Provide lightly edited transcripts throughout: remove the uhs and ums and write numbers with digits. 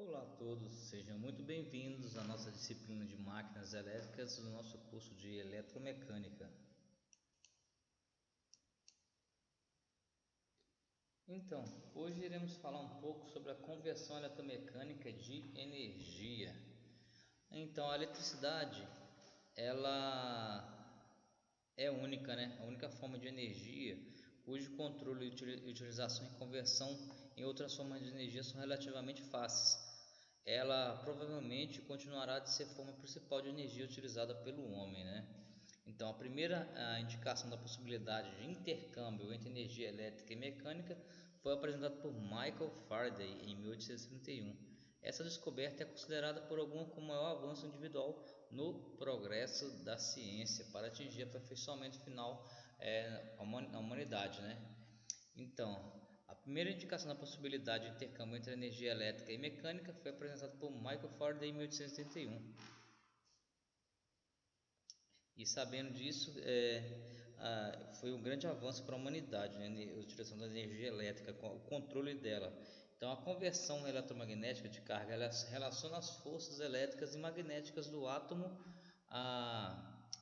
Olá a todos, sejam muito bem-vindos à nossa disciplina de máquinas elétricas do nosso curso de eletromecânica. Então, hoje iremos falar um pouco sobre a conversão eletromecânica de energia. Então, a eletricidade, ela é única, né? A única forma de energia cujo controle, utilização e conversão em outras formas de energia são relativamente fáceis. Ela provavelmente continuará de ser a forma principal de energia utilizada pelo homem, né? Então, a indicação da possibilidade de intercâmbio entre energia elétrica e mecânica foi apresentada por Michael Faraday em 1831. Essa descoberta é considerada por alguns como o maior avanço individual no progresso da ciência para atingir o aperfeiçoamento final na humanidade, né? Então, a primeira indicação da possibilidade de intercâmbio entre energia elétrica e mecânica foi apresentada por Michael Faraday em 1831. E sabendo disso, foi um grande avanço para a humanidade, né? A utilização da energia elétrica, o controle dela. Então, a conversão eletromagnética de carga ela relaciona as forças elétricas e magnéticas do átomo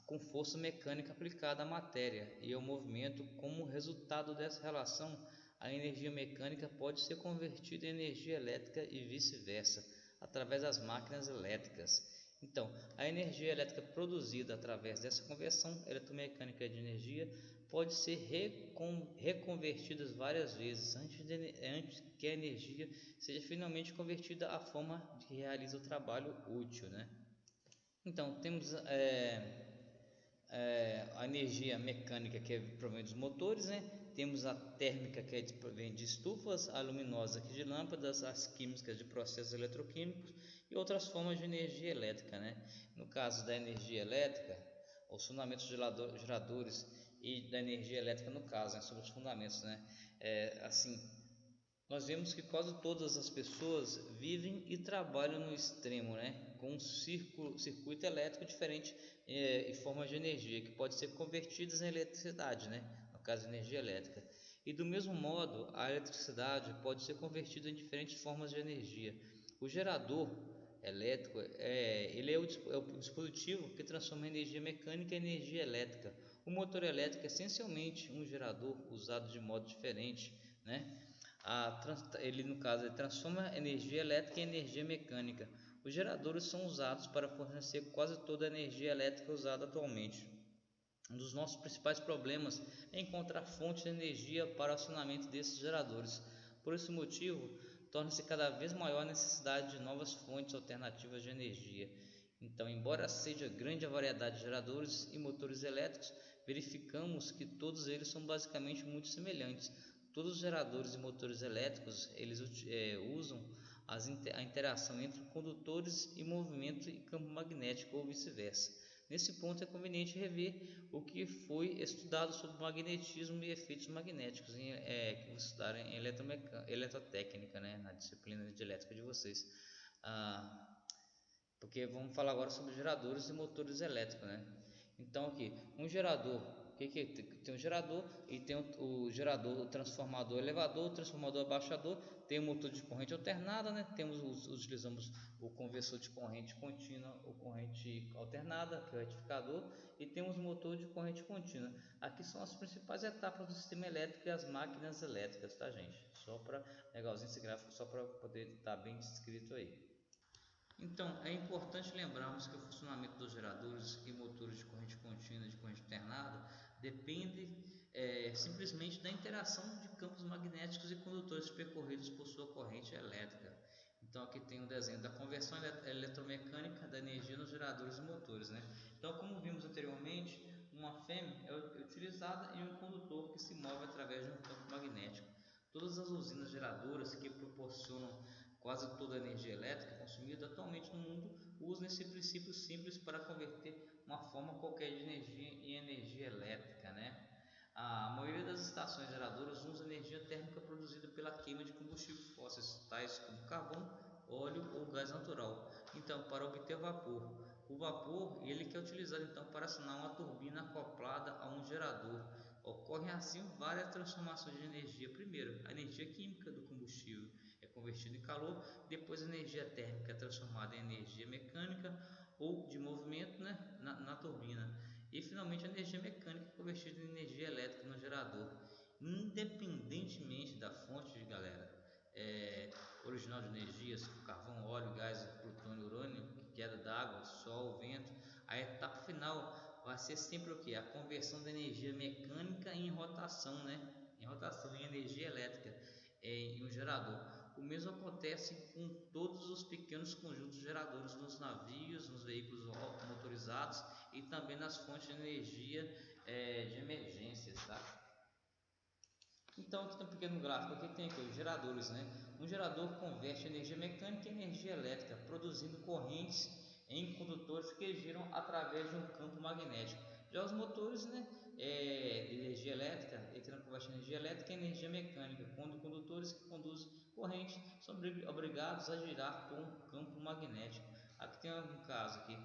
com força mecânica aplicada à matéria e ao movimento. Como resultado dessa relação, a energia mecânica pode ser convertida em energia elétrica e vice-versa, através das máquinas elétricas. Então, a energia elétrica produzida através dessa conversão eletromecânica de energia pode ser reconvertida várias vezes antes que a energia seja finalmente convertida à forma que realiza o trabalho útil, né? Então, temos a energia mecânica que provém dos motores, né? Temos a térmica que vem de estufas, a luminosa que de lâmpadas, as químicas de processos eletroquímicos e outras formas de energia elétrica, né? No caso da energia elétrica, os fundamentos geradores e da energia elétrica no caso, né? Sobre os fundamentos, né? Nós vemos que quase todas as pessoas vivem e trabalham no extremo, né? Com um circuito elétrico diferente e formas de energia que pode ser convertidas em eletricidade, né? No caso, energia elétrica. E do mesmo modo, a eletricidade pode ser convertida em diferentes formas de energia. O gerador elétrico é o dispositivo que transforma a energia mecânica em energia elétrica. O motor elétrico é essencialmente um gerador usado de modo diferente, né? Ele no caso ele transforma energia elétrica em energia mecânica. Os geradores são usados para fornecer quase toda a energia elétrica usada atualmente. Um dos nossos principais problemas é encontrar fontes de energia para o acionamento desses geradores. Por esse motivo, torna-se cada vez maior a necessidade de novas fontes alternativas de energia. Então, embora seja grande a variedade de geradores e motores elétricos, verificamos que todos eles são basicamente muito semelhantes. Todos os geradores e motores elétricos eles usam a interação entre condutores e movimento e campo magnético ou vice-versa. Nesse ponto é conveniente rever o que foi estudado sobre magnetismo e efeitos magnéticos que vocês estudaram em eletrotécnica, né, na disciplina de elétrica de vocês. Porque vamos falar agora sobre geradores e motores elétricos, né? Então aqui, um gerador, tem um gerador e tem o gerador, o transformador elevador, o transformador abaixador, tem o motor de corrente alternada, né? Utilizamos o conversor de corrente contínua, ou corrente alternada, que é o retificador, e temos o motor de corrente contínua. Aqui são as principais etapas do sistema elétrico e as máquinas elétricas, tá, gente? Só para legalzinho esse gráfico, só para poder estar bem descrito aí. Então, é importante lembrarmos que o funcionamento dos geradores e motores de corrente contínua e de corrente alternada depende simplesmente da interação de campos magnéticos e condutores percorridos por sua corrente elétrica. Então, aqui tem o desenho da conversão eletromecânica da energia nos geradores e motores, né? Então, como vimos anteriormente, uma fêmea é utilizada em um condutor que se move através de um campo magnético. Todas as usinas geradoras que proporcionam quase toda a energia elétrica consumida atualmente no mundo usam esse princípio simples para converter uma forma qualquer de energia em energia elétrica, né? A maioria das estações geradoras usa energia térmica produzida pela queima de combustíveis fósseis, tais como carvão, óleo ou gás natural. Então, para obter vapor, o vapor ele que é utilizado então para acionar uma turbina acoplada a um gerador. Ocorrem assim várias transformações de energia. Primeiro, a energia química do combustível é convertido em calor, depois a energia térmica é transformada em energia mecânica ou de movimento, né, na turbina, e finalmente a energia mecânica é convertida em energia elétrica no gerador, independentemente da fonte, galera, original de energia, se for carvão, óleo, gás, plutônio, urânio, queda d'água, sol, vento. A etapa final vai ser sempre o que? A conversão da energia mecânica em rotação, né? Em rotação em energia elétrica em um gerador. O mesmo acontece com todos os pequenos conjuntos geradores nos navios, nos veículos motorizados e também nas fontes de energia de emergências, tá? Então aqui tem um pequeno gráfico, aqui tem aqui os geradores, né? Um gerador converte energia mecânica em energia elétrica, produzindo correntes em condutores que giram através de um campo magnético. Já os motores, né, de energia elétrica, ele converte energia elétrica em energia mecânica, quando condutores que conduzem corrente são obrigados a girar por um campo magnético. Aqui tem um caso aqui,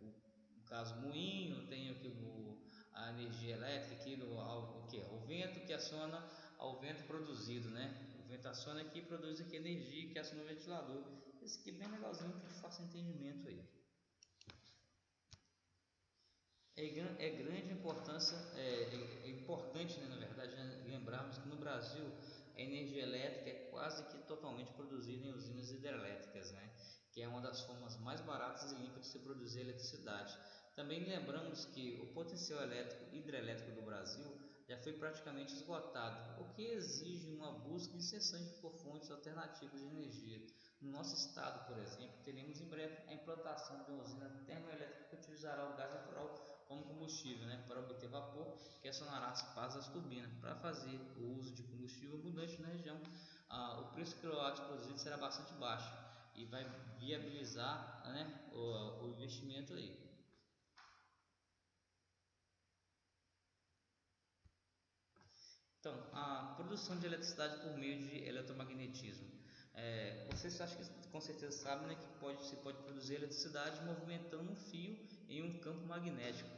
um caso moinho, tem aqui a energia elétrica aqui o vento que aciona ao vento produzido, né? O vento aciona aqui e produz aqui energia que aciona o ventilador. Esse aqui é bem legalzinho que faça entendimento aí. É grande importância, é importante, né, na verdade, né, lembrarmos que no Brasil a energia elétrica é quase que totalmente produzida em usinas hidrelétricas, né? Que é uma das formas mais baratas e limpas de se produzir eletricidade. Também lembramos que o potencial hidrelétrico do Brasil já foi praticamente esgotado, o que exige uma busca incessante por fontes alternativas de energia. No nosso estado, por exemplo, teremos em breve a implantação de uma usina termoelétrica que utilizará o gás natural como combustível, né, para obter vapor que acionará as pás das turbinas. Para fazer o uso de combustível abundante na região, o preço quilowatt produzido será bastante baixo e vai viabilizar, né, o investimento aí. Então, a produção de eletricidade por meio de eletromagnetismo. Vocês acham que com certeza sabem, né, que se pode produzir eletricidade movimentando um fio em um campo magnético.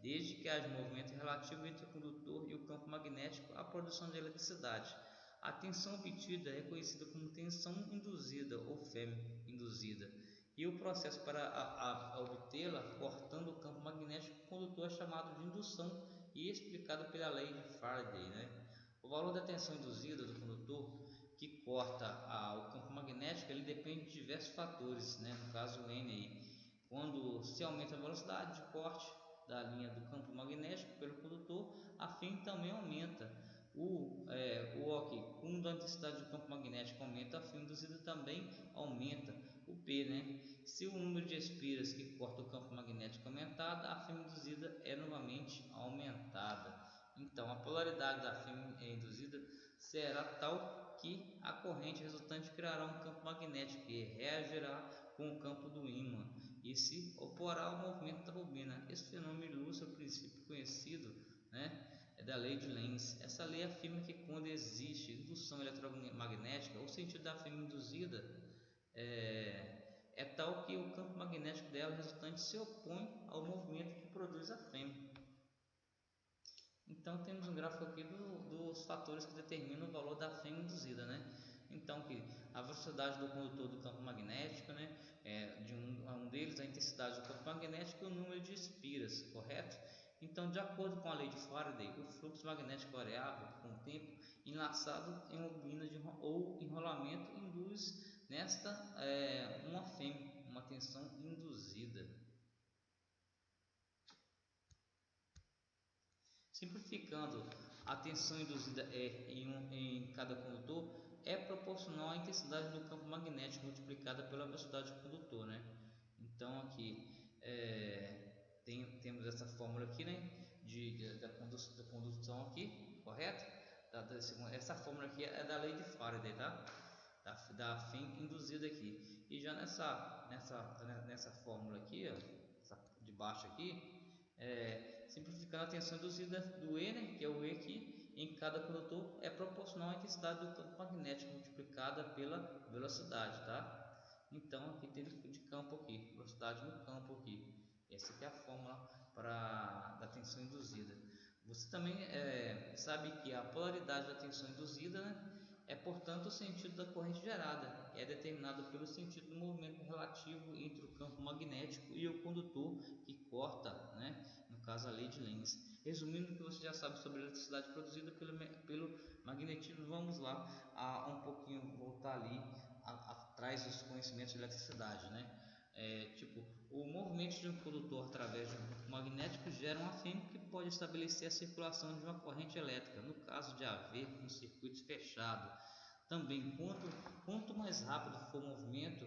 Desde que haja movimento relativo entre o condutor e o campo magnético, a produção de eletricidade. A tensão obtida é conhecida como tensão induzida ou FEM induzida. E o processo para obtê-la, cortando o campo magnético do condutor, é chamado de indução e explicado pela lei de Faraday, né? O valor da tensão induzida do condutor que corta o campo magnético, ele depende de diversos fatores, né? No caso o N aí. Quando se aumenta a velocidade de corte da linha do campo magnético pelo condutor, a FEM também aumenta. O OK, quando a intensidade do campo magnético aumenta, a FEM induzida também aumenta. O P, né? Se o número de espiras que corta o campo magnético aumentada, a FEM induzida é novamente aumentada. Então, a polaridade da FEM induzida será tal que a corrente resultante criará um campo magnético que reagirá com o campo do ímã e se oporá ao movimento da bobina. Esse fenômeno ilustra o princípio conhecido, né, da lei de Lenz. Essa lei afirma que quando existe indução eletromagnética, o sentido da FEM induzida é tal que o campo magnético dela resultante se opõe ao movimento que produz a FEM. Então temos um gráfico aqui dos fatores que determinam o valor da FEM induzida, né? Então que a velocidade do condutor do campo magnético, né? De um deles, a intensidade do campo magnético e o número de espiras, correto? Então, de acordo com a lei de Faraday, o fluxo magnético variável com o tempo enlaçado em uma bobina ou enrolamento induz nesta uma FEM, uma tensão induzida. Simplificando, a tensão induzida em cada condutor é proporcional à intensidade do campo magnético multiplicada pela velocidade do condutor, né? Então aqui temos essa fórmula aqui, né? Da condução aqui, correto? Essa fórmula aqui é da lei de Faraday, tá? Da FEM induzida aqui. E já nessa fórmula aqui, ó, de baixo aqui, simplificando a tensão induzida do E, né, que é o E aqui, em cada condutor é proporcional à intensidade do campo magnético multiplicada pela velocidade, tá? Então aqui tem de campo aqui, velocidade no campo aqui. Essa aqui é a fórmula da tensão induzida. Você também sabe que a polaridade da tensão induzida, né, é, portanto, o sentido da corrente gerada, é determinado pelo sentido do movimento relativo entre o campo magnético e o condutor que corta, né? No caso, a lei de Lenz. Resumindo o que você já sabe sobre a eletricidade produzida pelo magnetismo, vamos lá um pouquinho voltar ali atrás dos conhecimentos de eletricidade, né? Tipo, o movimento de um condutor através de um campo magnético gera um afim que pode estabelecer a circulação de uma corrente elétrica, no caso de haver um circuito fechado. Também, quanto mais rápido for o movimento,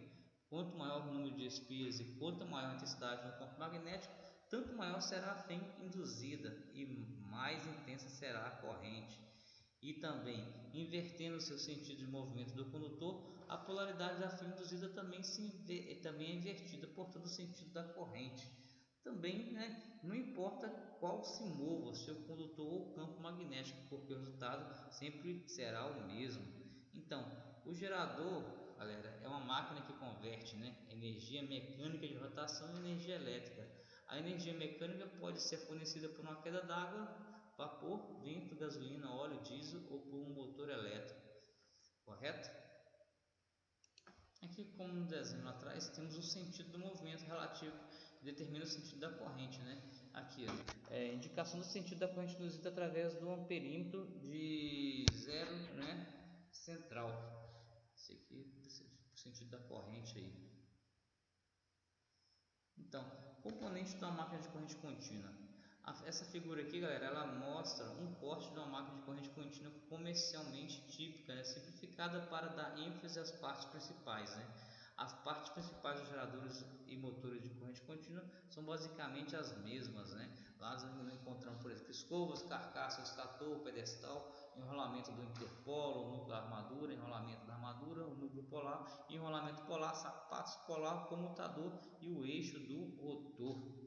quanto maior o número de espias e quanto maior a intensidade no campo magnético, tanto maior será a fém induzida e mais intensa será a corrente. E também, invertendo o seu sentido de movimento do condutor, a polaridade da fém induzida também é invertida, portanto, o sentido da corrente. Também, né, não importa qual se mova, se o condutor ou o campo magnético, porque o resultado sempre será o mesmo. Então, o gerador, galera, é uma máquina que converte, né, energia mecânica de rotação em energia elétrica. A energia mecânica pode ser fornecida por uma queda d'água, vapor, vento, gasolina, óleo, diesel ou por um motor elétrico, correto? Aqui, como no desenho lá atrás, temos o sentido do movimento relativo que determina o sentido da corrente, né? Aqui, ó, indicação do sentido da corrente induzida através do amperímetro de zero, né? Central. Esse aqui é o sentido da corrente aí. Então, componente de uma máquina de corrente contínua. Essa figura aqui, galera, ela mostra um corte de uma máquina de corrente contínua comercialmente típica, né, simplificada para dar ênfase às partes principais, né? As partes principais dos geradores e motores de corrente contínua são basicamente as mesmas, né? Lá nós encontramos, por exemplo, escovas, carcaça, estator, pedestal, enrolamento do interpolo, o núcleo da armadura, enrolamento da armadura, o núcleo polar, enrolamento polar, sapatos polar, comutador e o eixo do rotor.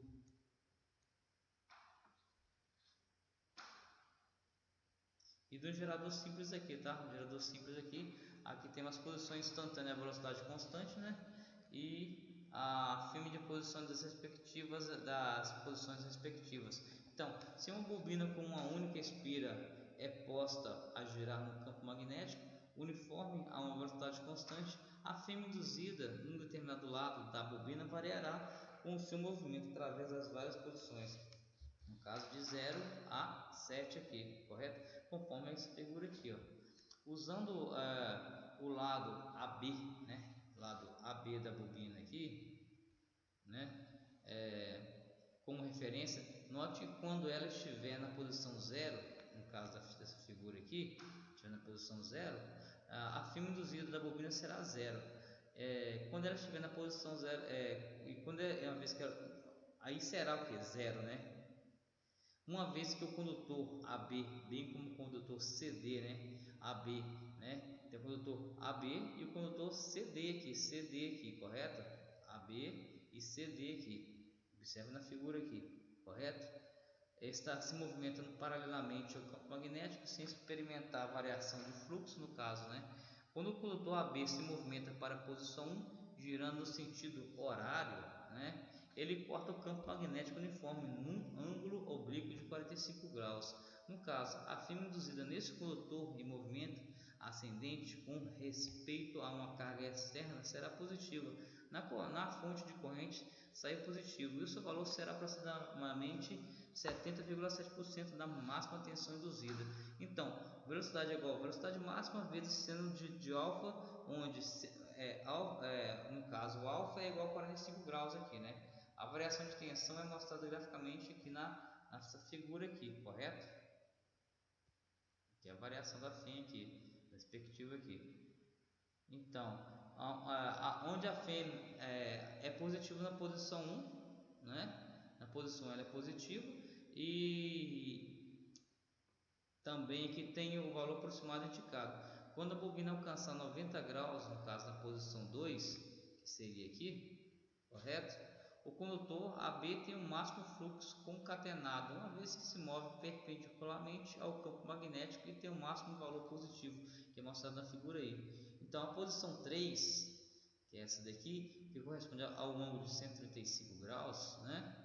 E do gerador simples aqui, tá? O gerador simples aqui tem as posições instantâneas, a velocidade constante, né? E a filme de posições das posições respectivas. Então, se uma bobina com uma única espira é posta a girar no campo magnético uniforme a uma velocidade constante, a fêmea induzida num determinado lado da bobina variará com o seu movimento através das várias posições, no caso de 0 a 7 aqui, correto? Conforme essa figura aqui, ó. Usando o lado AB, né? Lado AB da bobina aqui, né? Como referência, note que quando ela estiver na posição 0, no caso dessa figura aqui, estiver na posição 0, a firma induzida da bobina será 0. Quando ela estiver na posição 0, e quando uma vez que ela, aí será o que? 0, né? Uma vez que o condutor AB, bem como o condutor CD, né? AB, né? Tem o condutor AB e o condutor CD aqui, correto? AB e CD aqui. Observe na figura aqui, correto? Está se movimentando paralelamente ao campo magnético sem experimentar variação de fluxo, no caso, né? Quando o condutor AB se movimenta para a posição 1, girando no sentido horário, né? Ele corta o campo magnético uniforme num ângulo oblíquo de 45 graus. No caso, a firma induzida nesse condutor em movimento ascendente com respeito a uma carga externa será positiva. Na fonte de corrente sai positivo e o seu valor será aproximadamente 70,7% da máxima tensão induzida. Então, velocidade é igual a velocidade máxima vezes seno de alfa, onde no caso o alfa é igual a 45 graus aqui, né? A variação de tensão é mostrada graficamente aqui nessa figura aqui, correto? Que é a variação da fêmea aqui, perspectiva aqui. Então, onde a fêmea é positiva na posição 1, né? Na posição ela é positiva e também aqui tem o valor aproximado indicado. Quando a bobina alcançar 90 graus, no caso na posição 2, que seria aqui, correto? O condutor AB tem o máximo fluxo concatenado, uma vez que se move perpendicularmente ao campo magnético e tem o máximo valor positivo, que é mostrado na figura aí. Então a posição 3, que é essa daqui, que corresponde ao ângulo de 135 graus, né?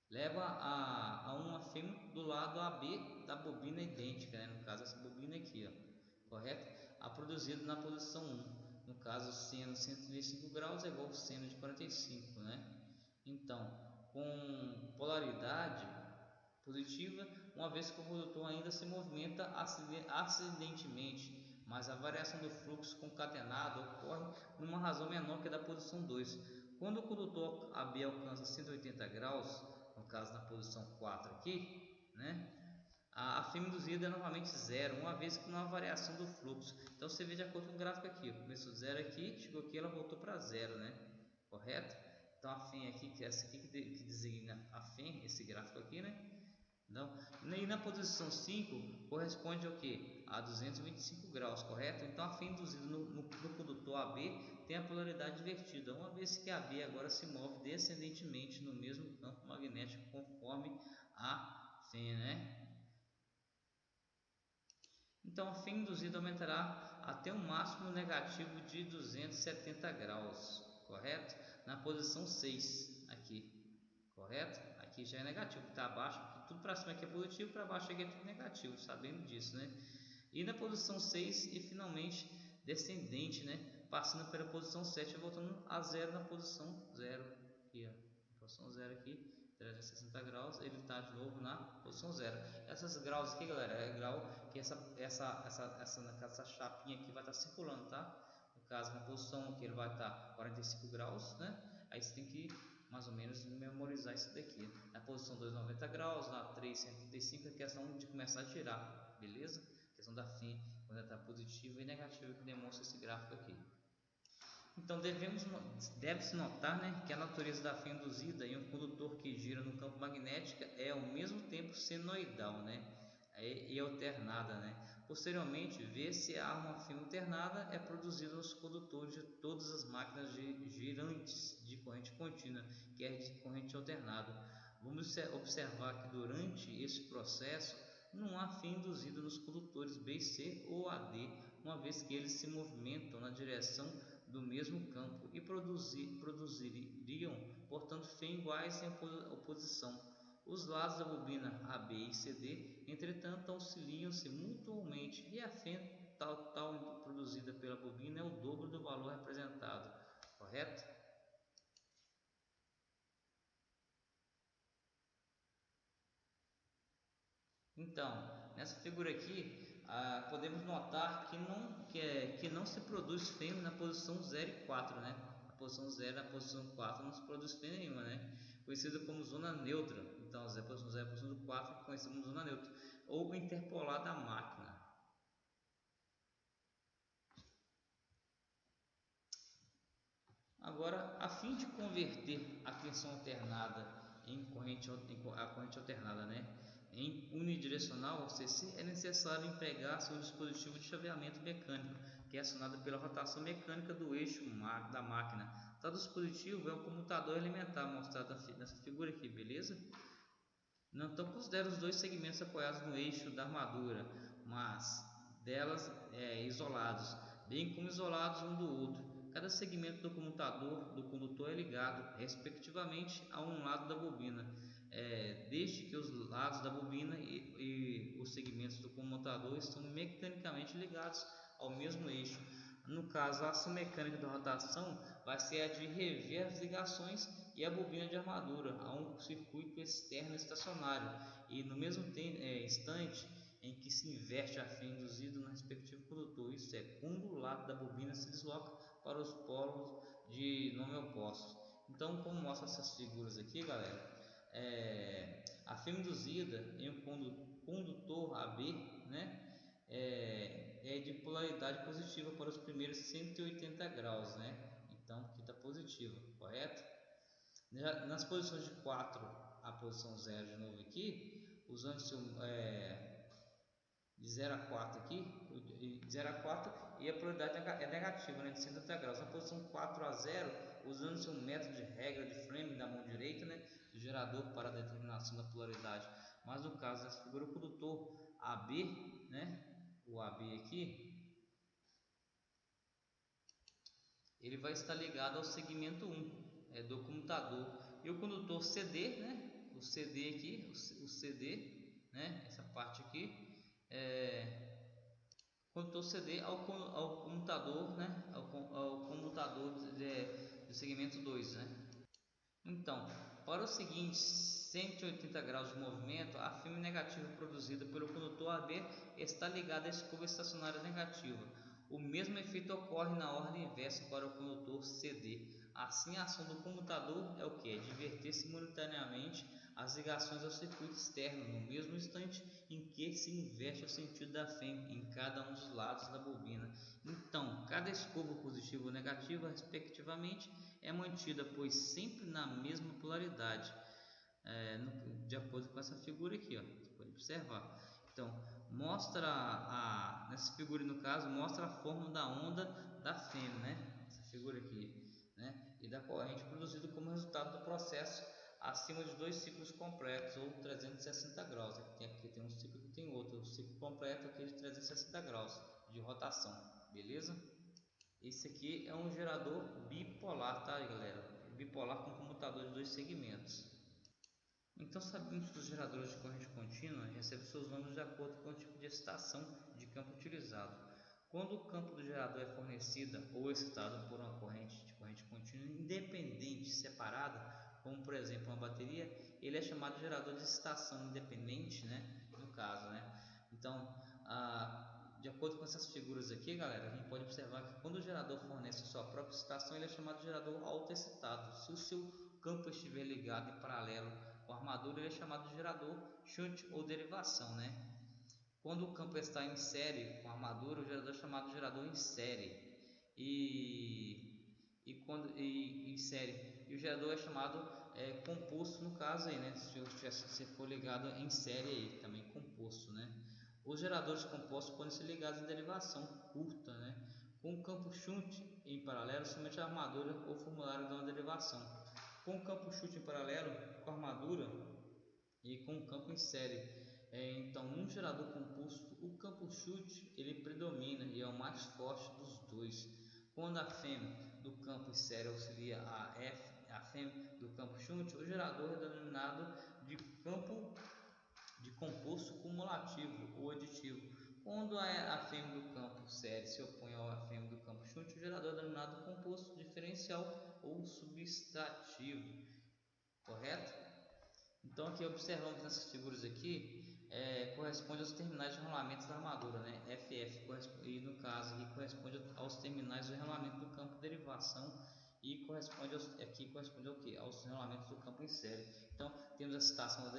Leva a uma fêmea do lado AB da bobina idêntica, né? No caso essa bobina aqui, ó, correto? a produzido na posição 1. No caso, seno 125 graus é igual ao seno de 45, né? Então, com polaridade positiva, uma vez que o condutor ainda se movimenta acidentemente, mas a variação do fluxo concatenado ocorre numa razão menor que a da posição 2. Quando o condutor AB alcança 180 graus, no caso na posição 4 aqui, né? A fêmea induzida é novamente zero, uma vez que não há variação do fluxo. Então você vê de acordo com o gráfico aqui, começou zero aqui, chegou aqui, ela voltou para zero, né? Correto? Então a fêmea aqui, que é essa aqui que designa a fêmea, esse gráfico aqui, né? Não. E na posição 5 corresponde ao que? A 225 graus, correto? Então a fêmea induzida no condutor AB tem a polaridade invertida, uma vez que a AB agora se move descendentemente no mesmo campo magnético conforme a fêmea, né? Então a fêmea induzida aumentará até um máximo negativo de 270 graus, correto? Na posição 6 aqui, correto? Aqui já é negativo, está abaixo, tudo para cima aqui é positivo, para baixo aqui é tudo negativo, sabendo disso, né? E na posição 6 e finalmente descendente, né? Passando pela posição 7 e voltando a zero na posição 0 aqui, ó. Posição 0 aqui, 360 graus, ele está de novo na posição 0. Essas graus aqui, galera, é grau que essa chapinha aqui vai estar circulando, tá? No caso, na posição que ele vai estar 45 graus, né? Aí você tem que mais ou menos memorizar isso daqui. Na posição 2, 90 graus, na 3, 135, é questão de começar a tirar, beleza? Questão da fim, quando está positiva e negativa, que demonstra esse gráfico aqui. Então deve-se notar, né, que a natureza da fêmea induzida em um condutor que gira no campo magnético é ao mesmo tempo senoidal, né, e alternada, né. Posteriormente, vê-se a uma fêmea alternada é produzida nos condutores de todas as máquinas girantes de corrente contínua, que é de corrente alternada. Vamos observar que durante esse processo não há fêmea induzida nos condutores B, C ou AD, uma vez que eles se movimentam na direção do mesmo campo e produziriam, portanto, fêmea iguais em oposição. Os lados da bobina AB e CD, entretanto, auxiliam-se mutuamente e a fêmea total produzida pela bobina é o dobro do valor representado, correto? Então, nessa figura aqui, podemos notar que não se produz fêmea na posição 0 e 4, né? Na posição 0 e na posição 4 não se produz fêmea nenhuma, né? Conhecida como zona neutra. Então, a posição 0 e a posição 4 é conhecida como zona neutra, ou interpolar da máquina. Agora, a fim de converter a tensão alternada em corrente alternada, né, em unidirecional, ou CC, é necessário empregar seu dispositivo de chaveamento mecânico, que é acionado pela rotação mecânica do eixo da máquina. Tal dispositivo é o comutador elementar mostrado nessa figura aqui, beleza? Então considere os dois segmentos apoiados no eixo da armadura, mas delas isolados, bem como isolados um do outro. Cada segmento do comutador do condutor é ligado, respectivamente, a um lado da bobina, desde que os lados da bobina e os segmentos do comutador estão mecanicamente ligados ao mesmo eixo. No caso, a ação mecânica da rotação vai ser a de rever as ligações e a bobina de armadura a um circuito externo estacionário, e no mesmo instante em que se inverte a fêmea induzida no respectivo condutor, isso é, quando o lado da bobina se desloca para os polos de nome opostos. Então, como mostra essas figuras aqui, galera, a fêmea induzida em um condutor AB, né, é de polaridade positiva para os primeiros 180 graus, né? Então aqui está positivo, correto? Nas posições de 4 a posição 0 de novo aqui, usando de 0 a 4 aqui, de 0 a 4, e a polaridade é negativa, né, de 180 graus. Na posição 4 a 0, usando-se um método de regra de Fleming da mão direita, né, do gerador para a determinação da polaridade. Mas no caso dessa figura, o condutor AB, né, o AB aqui, ele vai estar ligado ao segmento 1 do comutador, e o condutor CD, né, o CD aqui, o CD, né, essa parte aqui, condutor CD ao comutador, né? Ao comutador de segmento 2, né? Então, para os seguintes 180 graus de movimento, a firma negativa produzida pelo condutor AB está ligada à escova estacionária negativa. O mesmo efeito ocorre na ordem inversa para o condutor CD. Assim, a ação do comutador é o que? É diverter simultaneamente as ligações ao circuito externo no mesmo instante em que se inverte o sentido da fêmea em cada um dos lados da bobina. Então, cada escova positiva ou negativa, respectivamente, é mantida, pois sempre na mesma polaridade, de acordo com essa figura aqui, ó, você pode observar. Então, nessa figura no caso, mostra a forma da onda da fêmea, né? Essa figura aqui, né? E da corrente produzida como resultado do processo acima de 2 ciclos completos ou 360 graus. Aqui tem um ciclo e tem outro. O ciclo completo aqui de 360 graus de rotação, beleza? Esse aqui é um gerador bipolar, tá, galera? Bipolar com comutador de 2 segmentos. Então, sabemos que os geradores de corrente contínua recebem seus nomes de acordo com o tipo de excitação de campo utilizado. Quando o campo do gerador é fornecido ou excitado por uma corrente de corrente contínua independente, separada, como por exemplo uma bateria, ele é chamado de gerador de excitação independente, né? No caso, né? Então, de acordo com essas figuras aqui, galera, a gente pode observar que quando o gerador fornece a sua própria excitação, ele é chamado de gerador autoexcitado. Se o seu campo estiver ligado em paralelo com a armadura, ele é chamado de gerador shunt ou derivação, né? Quando o campo está em série com a armadura, o gerador é chamado de gerador em série. Em série, e o gerador é chamado composto, no caso aí, né? Se for ligado em série aí, também composto, né? Os geradores compostos podem ser ligados em derivação curta, né? Com o campo shunt em paralelo, somente a armadura ou formulário dá uma derivação. Com o campo shunt em paralelo, com a armadura e com o campo em série. Então, num gerador composto, o campo shunt ele predomina e é o mais forte dos dois. Quando a fêmea do campo em série auxilia a fêmea do campo shunt, o gerador é denominado de campo de composto cumulativo ou aditivo. Quando a fêmea do campo série se opõe à fêmea do campo shunt, o gerador é denominado composto diferencial ou subtrativo, correto? Então aqui observamos nessas figuras aqui, corresponde aos terminais de enrolamento da armadura, né? FF, e no caso aqui corresponde aos terminais de enrolamento do campo de derivação e corresponde corresponde ao que? Aos enrolamentos do campo em série. Então temos a excitação da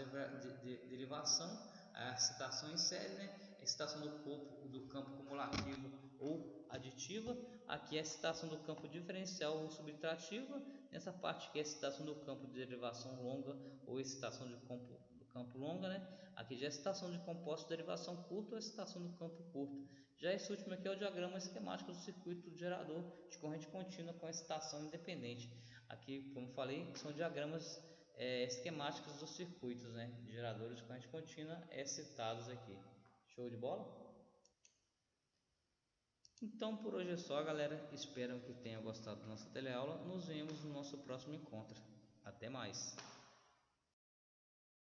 derivação, a excitação em série, né? A excitação do campo cumulativo ou aditiva. Aqui é a excitação do campo diferencial ou subtrativa. Nessa parte aqui é a excitação do campo de derivação longa ou excitação do campo longa, né? Aqui já é a excitação de composto de derivação curta ou excitação do campo curto. Já esse último aqui é o diagrama esquemático do circuito do gerador de corrente contínua com excitação independente. Aqui, como falei, são diagramas esquemáticos dos circuitos, né? De geradores de corrente contínua excitados aqui. Show de bola? Então por hoje é só, galera. Espero que tenham gostado da nossa teleaula. Nos vemos no nosso próximo encontro. Até mais!